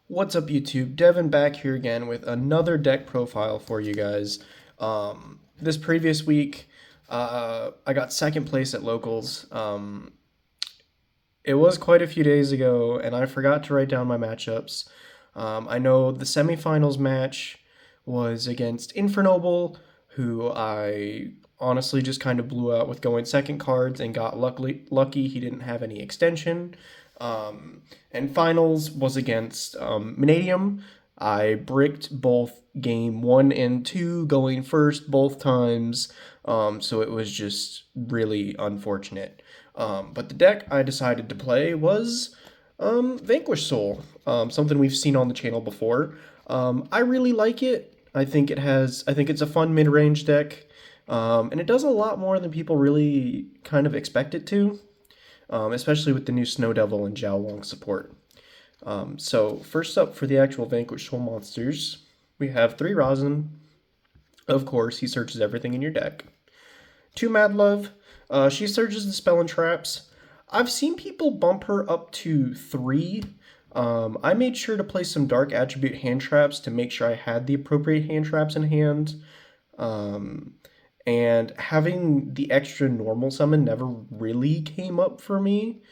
What's up, YouTube? Devin back here again with another deck profile for you guys. This previous week, I got second place at locals. It was quite a few days ago, and I forgot to write down my matchups. I know the semifinals match was against Infernoble, who I honestly just kind of blew out with going second cards and got lucky he didn't have any extension. And finals was against Vanadium. I bricked both game 1 and 2 going first both times, so it was just really unfortunate. But the deck I decided to play was Vanquish Soul, something we've seen on the channel before. I really like it. I think it's a fun mid-range deck, and it does a lot more than people really kind of expect it to, especially with the new Snow Devil and Jiao support. So first up for the actual Vanquish Soul monsters, we have 3 Rosin. Of course, he searches everything in your deck. 2 Mad Love. She searches the spell and traps. I've seen people bump her up to 3. I made sure to play some Dark Attribute hand traps to make sure I had the appropriate hand traps in hand. And having the extra normal summon never really came up for me.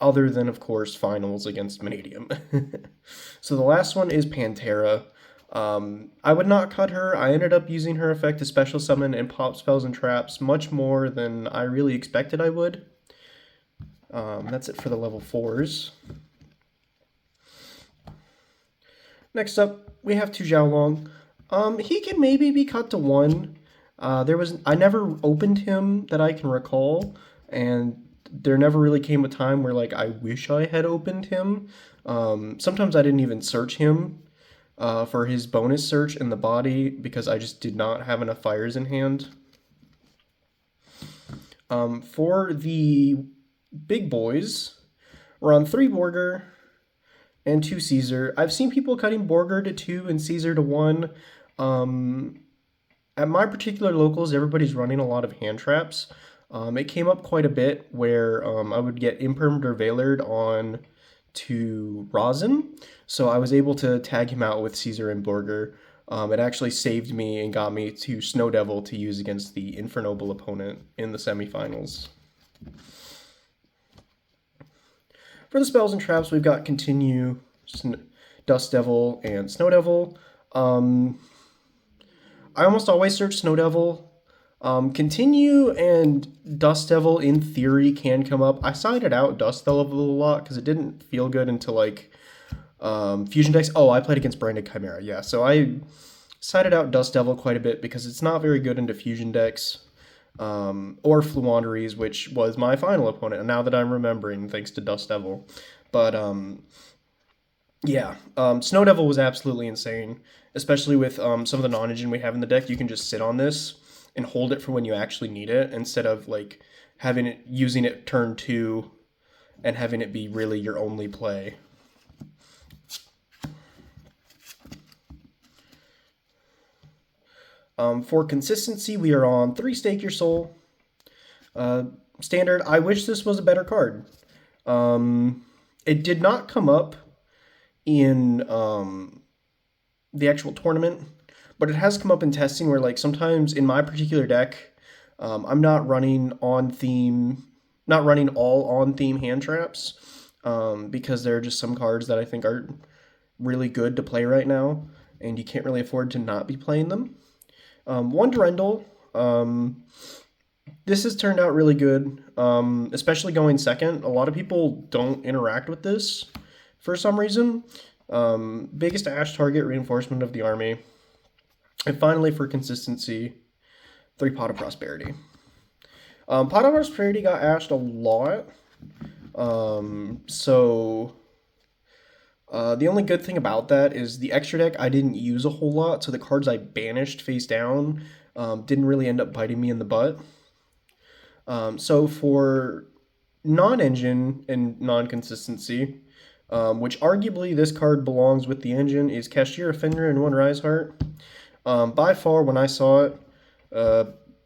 Other than, of course, finals against Vanadium. So the last one is Pantera. I would not cut her. I ended up using her effect to special summon and pop spells and traps much more than I really expected I would. That's it for the level 4s. Next up, we have Tu Xiaolong. He can maybe be cut to 1. I never opened him that I can recall, and there never really came a time where I wish I had opened him. Sometimes I didn't even search him for his bonus search in the body because I just did not have enough fires in hand. For the big boys, we're on 3 Borger and 2 Caesar. I've seen people cutting Borger to 2 and Caesar to 1. At my particular locals, everybody's running a lot of hand traps. It came up quite a bit where I would get Impermed or Veilered on to Rosin, so I was able to tag him out with Caesar and Borger. It actually saved me and got me to Snow Devil to use against the Infernoble opponent in the semifinals. For the spells and traps, we've got Continue, Dust Devil, and Snow Devil. I almost always search Snow Devil. Continue and Dust Devil, in theory, can come up. I sided out Dust Devil a lot because it didn't feel good until, Fusion decks. Oh, I played against Branded Chimera, yeah. So I sided out Dust Devil quite a bit because it's not very good into Fusion decks. Or Fluanderies, which was my final opponent, now that I'm remembering, thanks to Dust Devil. But, yeah, Snow Devil was absolutely insane, especially with some of the non-engine we have in the deck. You can just sit on this and hold it for when you actually need it, instead of using it turn 2 and having it be really your only play. For consistency, we are on 3 Stake Your Soul. Standard. I wish this was a better card. It did not come up in the actual tournament, but it has come up in testing where sometimes in my particular deck, I'm not running all on theme hand traps, because there are just some cards that I think are really good to play right now, and you can't really afford to not be playing them. 1 Durendal. This has turned out really good, especially going second. A lot of people don't interact with this for some reason. Biggest Ash target, Reinforcement of the Army. And finally, for consistency, 3 Pot of Prosperity. Pot of Prosperity got ashed a lot. The only good thing about that is the extra deck I didn't use a whole lot, so the cards I banished face down didn't really end up biting me in the butt. So for non-engine and non-consistency, which arguably this card belongs with the engine, is Cashier Offender and 1 Rise Heart. By far, when I saw it,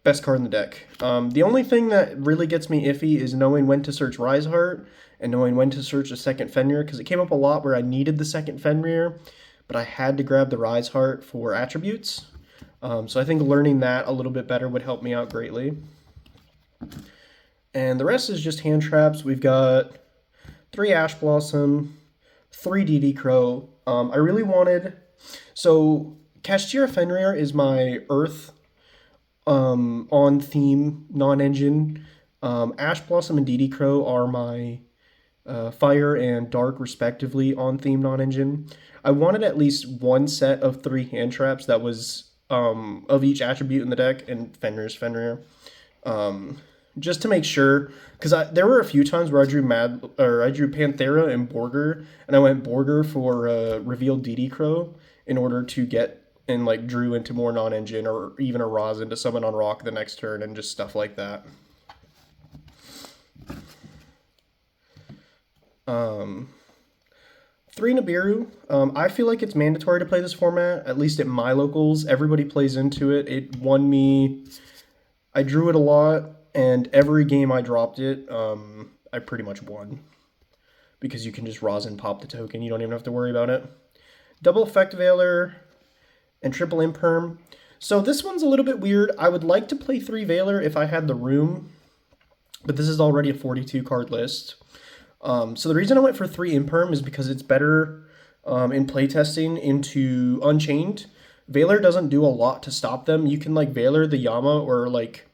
best card in the deck. The only thing that really gets me iffy is knowing when to search Rise Heart and knowing when to search a second Fenrir, because it came up a lot where I needed the second Fenrir, but I had to grab the Rise Heart for attributes. So I think learning that a little bit better would help me out greatly. And the rest is just hand traps. We've got 3 Ash Blossom, 3 DD Crow. I really wanted... So Kashtira Fenrir is my Earth on theme non-engine. Ash Blossom and DD Crow are my Fire and Dark respectively on theme non-engine. I wanted at least one set of 3 hand traps that was of each attribute in the deck, and Fenrir's Fenrir. Just to make sure, because there were a few times where I drew Panthera and Borger, and I went Borger for revealed DD Crow in order to get and like drew into more non-engine or even a Rosin to summon on Rock the next turn and just stuff like that. 3 Nibiru. I feel like it's mandatory to play this format, at least at my locals. Everybody plays into it. It won me. I drew it a lot, and every game I dropped it, I pretty much won. Because you can just Rosin pop the token. You don't even have to worry about it. Double Effect Veiler and triple Imperm. So this one's a little bit weird. I would like to play 3 Veiler if I had the room, but this is already a 42 card list. So the reason I went for 3 Imperm is because it's better in playtesting into Unchained. Veiler doesn't do a lot to stop them. You can like Veiler the Yama or like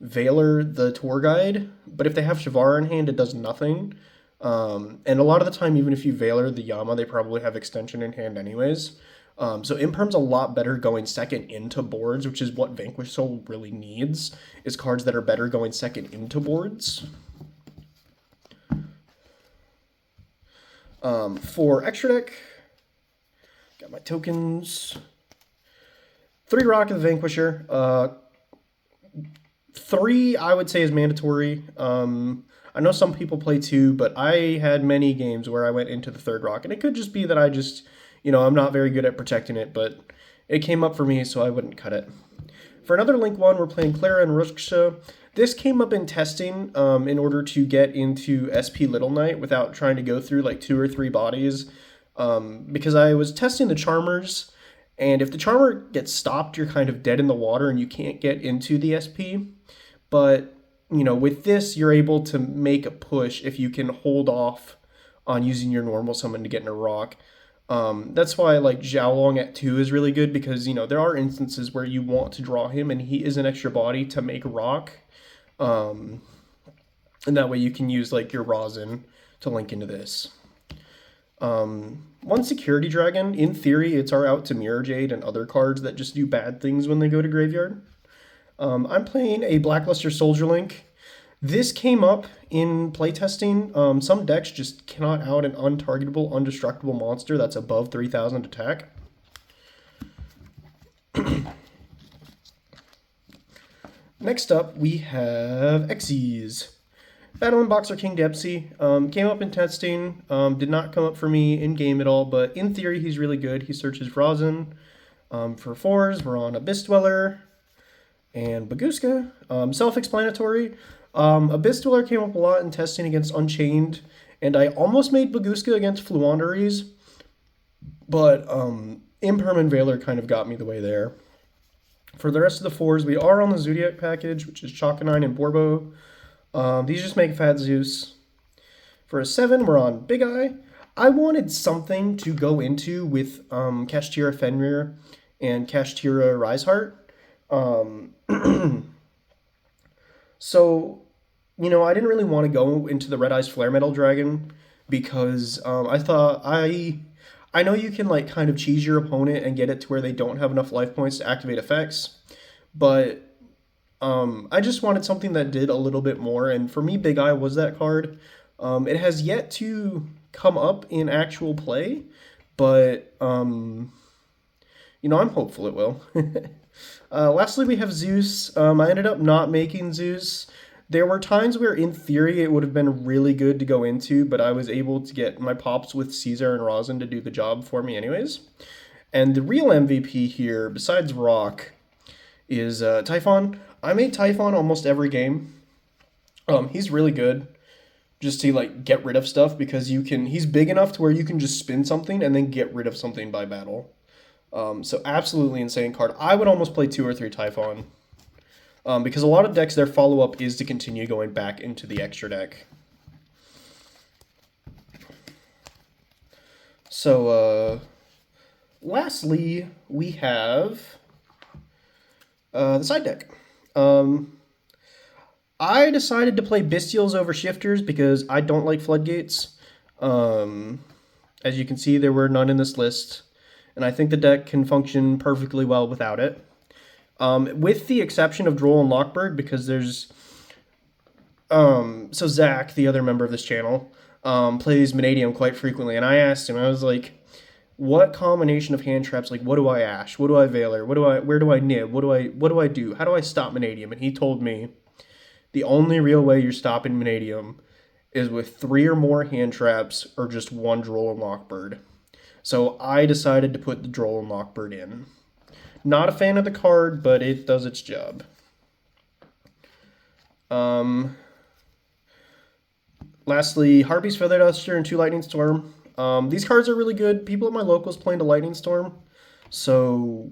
Veiler the Tour Guide, but if they have Shavara in hand, it does nothing. And a lot of the time, even if you Veiler the Yama, they probably have Extension in hand anyways. So Imperm's a lot better going second into boards, which is what Vanquish Soul really needs, is cards that are better going second into boards. For extra deck, got my tokens. 3 Rock of the Vanquisher. 3 I would say is mandatory. I know some people play 2, but I had many games where I went into the 3rd Rock, and it could just be that I just, I'm not very good at protecting it, but it came up for me, so I wouldn't cut it. For another Link 1, we're playing Clara and Ruksha. This came up in testing in order to get into SP Little Knight without trying to go through like 2 or 3 bodies, because I was testing the Charmers, and if the Charmer gets stopped, you're kind of dead in the water and you can't get into the SP. But, with this, you're able to make a push if you can hold off on using your normal summon to get in a rock. That's why like Xiaolong at 2 is really good, because there are instances where you want to draw him and he is an extra body to make rock, and that way you can use like your Rosin to link into this. 1 Security Dragon. In theory, it's our out to Mirror Jade and other cards that just do bad things when they go to graveyard. I'm playing a Blackluster Soldier Link. This came up in playtesting. Some decks just cannot out an untargetable, undestructible monster that's above 3,000 attack. Next up, we have Xyz. Battle and Boxer King Dempsey. Came up in testing. Did not come up for me in game at all, but in theory, he's really good. He searches Rosin. For 4s, we're on Abyss Dweller and Baguska. Self-explanatory. Abyss Dweller came up a lot in testing against Unchained, and I almost made Baguska against Fluanderies, but Imperm and Veiler kind of got me the way there. For the rest of the 4s, we are on the Zodiac package, which is Chakanine and Borbo. These just make Fat Zeus. For a 7, we're on Big Eye. I wanted something to go into with Kashtira Fenrir and Kashtira Riseheart. So, I didn't really want to go into the Red Eyes Flare Metal Dragon because I thought I know you can like kind of cheese your opponent and get it to where they don't have enough life points to activate effects, but I just wanted something that did a little bit more, and for me, Big Eye was that card. It has yet to come up in actual play, but I'm hopeful it will. Lastly, we have Zeus. I ended up not making Zeus. There were times where, in theory, it would have been really good to go into, but I was able to get my pops with Caesar and Rosin to do the job for me anyways. And the real MVP here, besides Rock, is Typhon. I made Typhon almost every game. He's really good. just to like get rid of stuff, because he's big enough to where you can just spin something and then get rid of something by battle. So absolutely insane card. I would almost play 2 or 3 Typhon. Because a lot of decks, their follow-up is to continue going back into the extra deck. So, lastly, we have the side deck. I decided to play Bestials over Shifters because I don't like Floodgates. As you can see, there were none in this list, and I think the deck can function perfectly well without it. With the exception of Droll and Lockbird, because there's... so Zach, the other member of this channel, plays Mannadium quite frequently, and I asked him, I was like, what combination of hand traps, like, what do I Ash? What do I Veiler? Where do I Nib? What do I do? How do I stop Mannadium? And he told me, the only real way you're stopping Mannadium is with 3 or more hand traps or just 1 Droll and Lockbird. So I decided to put the Droll and Lockbird in. Not a fan of the card, but it does its job. Lastly, Harpy's Feather Duster and 2 Lightning Storm. These cards are really good. People at my locals playing a Lightning Storm, so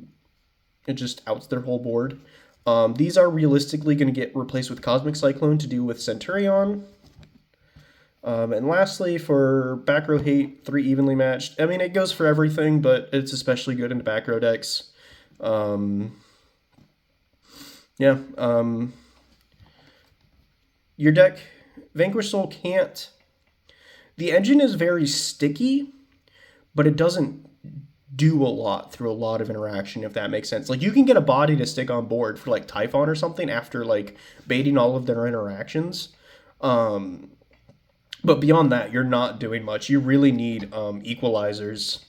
it just outs their whole board. These are realistically going to get replaced with Cosmic Cyclone to deal with Centurion. And lastly, for back row hate, 3 evenly matched. I mean, it goes for everything, but it's especially good in the back row decks. Your deck, Vanquish Soul can't... The engine is very sticky, but it doesn't do a lot through a lot of interaction, if that makes sense. Like, you can get a body to stick on board for, like, Typhon or something after, like, baiting all of their interactions. But beyond that, you're not doing much. You really need equalizers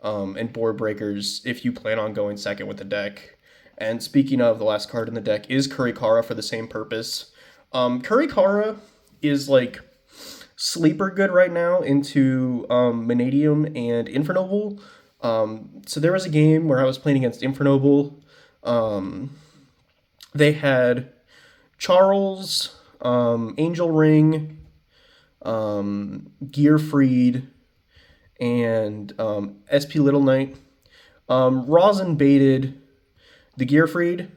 and board breakers if you plan on going second with the deck. And speaking of, the last card in the deck is Kurikara for the same purpose. Kurikara is, like, sleeper good right now into Mannadium and Infernoble. So there was a game where I was playing against Infernoble. They had Charles, Angel Ring, Gearfried, and SP Little Knight. Rosin baited the Gearfried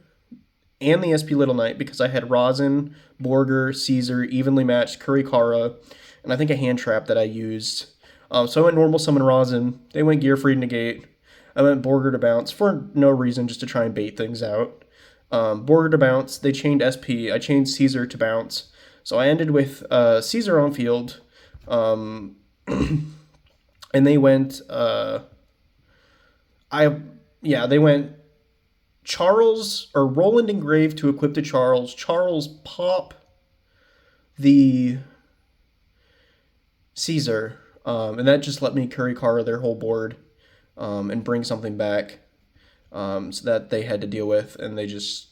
and the SP Little Knight because I had Rosin, Borger, Caesar, evenly matched, Kurikara, and I think a hand trap that I used. So I went normal summon Rosin. They went Gearfried negate. I went Borger to bounce for no reason, just to try and bait things out. Borger to bounce. They chained SP. I chained Caesar to bounce. So I ended with Caesar on field. And they went... they went Charles, or Roland Engrave to equip to Charles. Charles pop the Caesar, and that just let me Kurikara their whole board and bring something back so that they had to deal with, and they just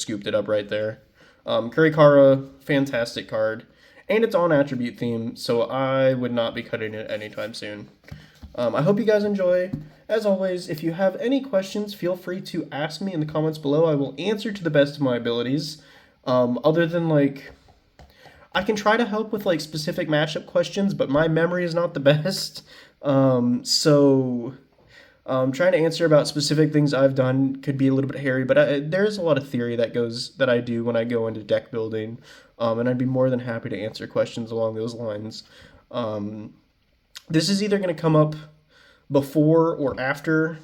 scooped it up right there. Kurikara, fantastic card, and it's on attribute theme, so I would not be cutting it anytime soon. I hope you guys enjoy. As always, if you have any questions, feel free to ask me in the comments below. I will answer to the best of my abilities. Other than, like, I can try to help with, like, specific matchup questions, but my memory is not the best. Trying to answer about specific things I've done could be a little bit hairy, but there's a lot of theory that I do when I go into deck building, and I'd be more than happy to answer questions along those lines. This is either going to come up before or after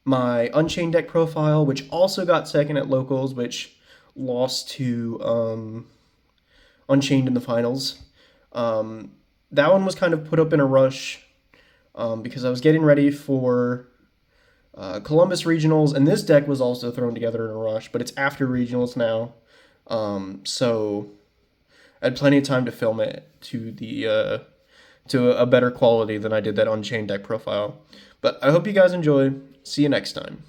my Unchained deck profile, which also got second at locals, which lost to Unchained in the finals. That one was kind of put up in a rush because I was getting ready for Columbus Regionals, and this deck was also thrown together in a rush, but it's after Regionals now. So I had plenty of time to film it to a better quality than I did that Unchained deck profile. But I hope you guys enjoy. See you next time.